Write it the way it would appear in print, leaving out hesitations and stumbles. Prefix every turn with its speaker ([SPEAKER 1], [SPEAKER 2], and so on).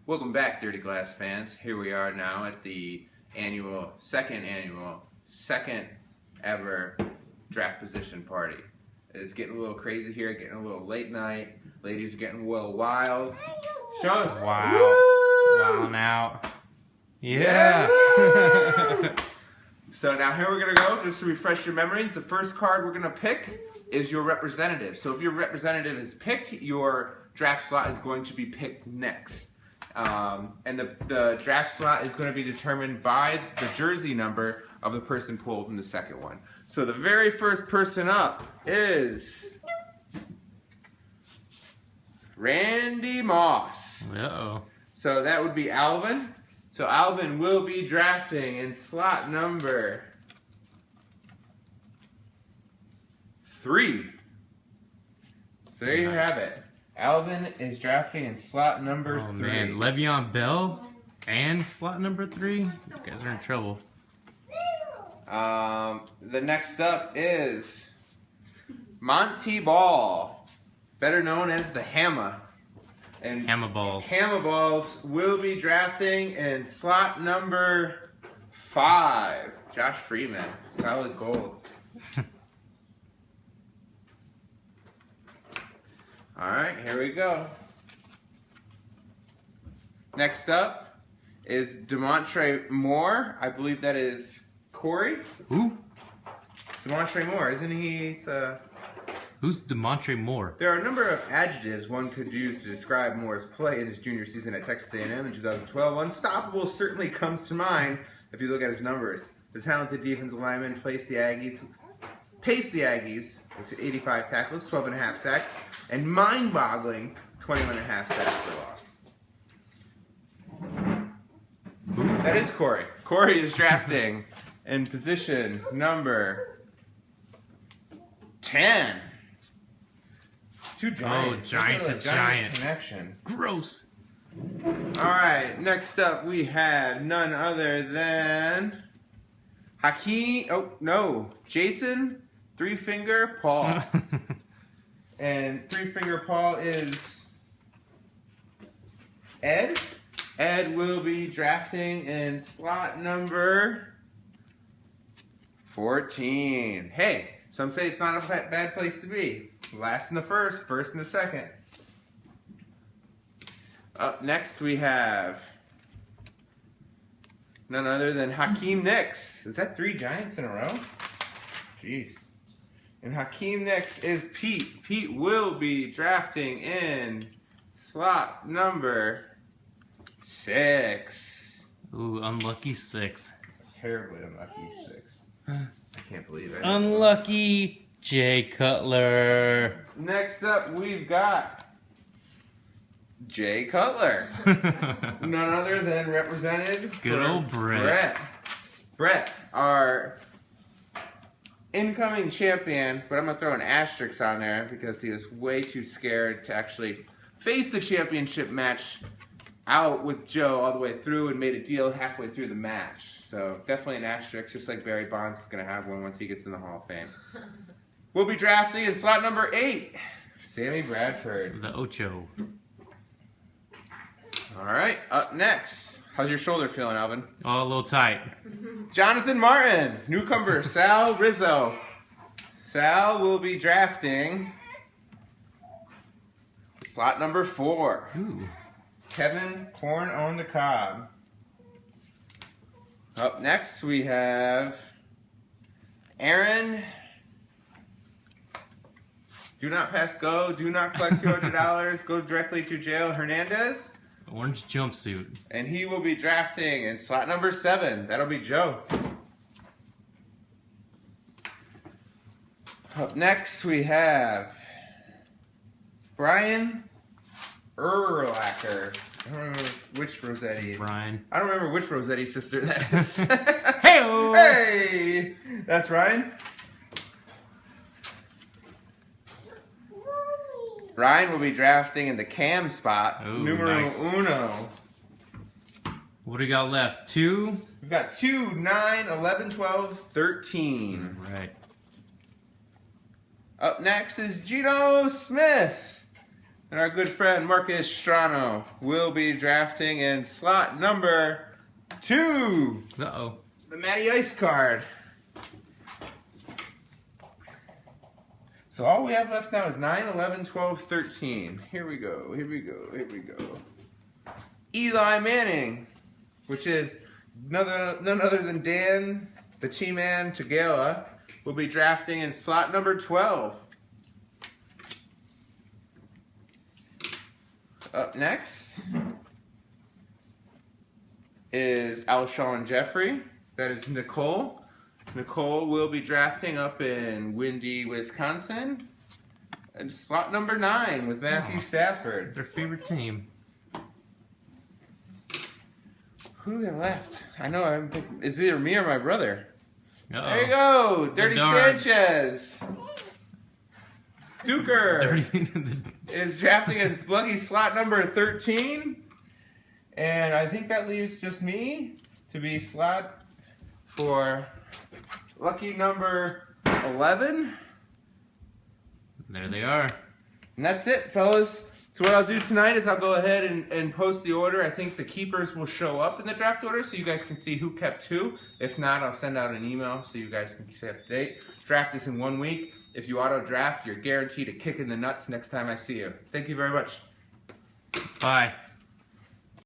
[SPEAKER 1] Welcome back, Dirty Glass fans. Here we are now at the second ever draft position party. It's getting a little crazy here, getting a little late night. Ladies are getting a little wild. Show us.
[SPEAKER 2] Wow.
[SPEAKER 1] Woo!
[SPEAKER 2] Wilding out. Yeah.
[SPEAKER 1] So now here we're going to go, just to refresh your memories. The first card we're going to pick is your representative. So if your representative is picked, your draft slot is going to be picked next. And the draft slot is going to be determined by the jersey number of the person pulled in the second one. So the very first person up is Randy Moss.
[SPEAKER 2] Uh-oh.
[SPEAKER 1] So that would be Alvin. So Alvin will be drafting in slot number 3. So there you have it. Alvin is drafting in slot number 3.
[SPEAKER 2] Man, Le'Veon Bell and slot number 3? You guys are in trouble.
[SPEAKER 1] The next up is Monty Ball, better known as the Hammer. And
[SPEAKER 2] Hammer Balls.
[SPEAKER 1] Hammer Balls will be drafting in slot number 5. Josh Freeman, solid gold. Alright, here we go. Next up is Demontre Moore. I believe that is Corey.
[SPEAKER 2] Who?
[SPEAKER 1] Demontre Moore, isn't he?
[SPEAKER 2] Who's Demontre Moore?
[SPEAKER 1] There are a number of adjectives one could use to describe Moore's play in his junior season at Texas A&M in 2012. Unstoppable certainly comes to mind if you look at his numbers. The talented defensive lineman paced the Aggies with 85 tackles, 12.5 sacks, and mind-boggling 21.5 sacks for loss. That is Corey. Corey is drafting in position number 10. Two giants.
[SPEAKER 2] Oh, giant to giant.
[SPEAKER 1] Connection.
[SPEAKER 2] Gross.
[SPEAKER 1] Alright, next up we have none other than Jason Three Finger Paul. And Three Finger Paul is Ed. Ed will be drafting in slot number 14. Hey, some say it's not a bad place to be. Last in the first in the second. Up next we have none other than Hakeem Nicks. Is that 3 giants in a row? Jeez. And Hakeem Nicks is Pete. Pete will be drafting in slot number 6.
[SPEAKER 2] Ooh, unlucky 6.
[SPEAKER 1] Terribly unlucky 6. I can't believe it.
[SPEAKER 2] Unlucky Jay Cutler.
[SPEAKER 1] Next up, we've got Jay Cutler. None other than represented
[SPEAKER 2] Good old Brett.
[SPEAKER 1] Brett, our incoming champion, but I'm going to throw an asterisk on there because he was way too scared to actually face the championship match out with Joe all the way through and made a deal halfway through the match. So definitely an asterisk, just like Barry Bonds is going to have one once he gets in the Hall of Fame. We'll be drafting in slot number 8, Sammy Bradford.
[SPEAKER 2] The Ocho.
[SPEAKER 1] All right, up next. How's your shoulder feeling, Alvin?
[SPEAKER 2] Oh, a little tight.
[SPEAKER 1] Jonathan Martin, newcomer Sal Rizzo. Sal will be drafting slot number 4.
[SPEAKER 2] Ooh.
[SPEAKER 1] Kevin Corn on the Cob. Up next, we have Aaron. Do not pass go. Do not collect $200. Go directly to jail. Hernandez.
[SPEAKER 2] Orange jumpsuit.
[SPEAKER 1] And he will be drafting in slot number 7. That'll be Joe. Up next, we have Brian Urlacher. I don't remember which Rossetti.
[SPEAKER 2] Ryan.
[SPEAKER 1] I don't remember which Rossetti sister that is.
[SPEAKER 2] Hey-o!
[SPEAKER 1] Hey! That's Ryan? Ryan will be drafting in the Cam spot.
[SPEAKER 2] Ooh,
[SPEAKER 1] numero
[SPEAKER 2] nice.
[SPEAKER 1] uno.
[SPEAKER 2] What do we got left? 2?
[SPEAKER 1] We've got 2, 9, 11, 12, 13.
[SPEAKER 2] All right.
[SPEAKER 1] Up next is Geno Smith. And our good friend Marcus Strano will be drafting in slot number 2.
[SPEAKER 2] Uh-oh.
[SPEAKER 1] The Matty Ice card. So all we have left now is 9, 11, 12, 13. Here we go, here we go, here we go. Eli Manning, which is none other than Dan, the T-Man Tagala, will be drafting in slot number 12. Up next is Alshon Jeffrey. That is Nicole. Nicole will be drafting up in Windy, Wisconsin. And slot number 9 with Matthew Stafford.
[SPEAKER 2] Their favorite team.
[SPEAKER 1] Who do we have left? I know I haven't picked. It's either me or my brother.
[SPEAKER 2] Uh-oh.
[SPEAKER 1] There you go. Dirty
[SPEAKER 2] Darn.
[SPEAKER 1] Sanchez. Duker
[SPEAKER 2] Dirty.
[SPEAKER 1] is drafting in lucky slot number 13. And I think that leaves just me to be slot for lucky number 11.
[SPEAKER 2] There they are.
[SPEAKER 1] And that's it, fellas. So what I'll do tonight is I'll go ahead and post the order. I think the keepers will show up in the draft order so you guys can see who kept who. If not, I'll send out an email so you guys can stay up to date. Draft is in 1 week. If you auto draft, you're guaranteed a kick in the nuts next time I see you. Thank you very much.
[SPEAKER 2] Bye.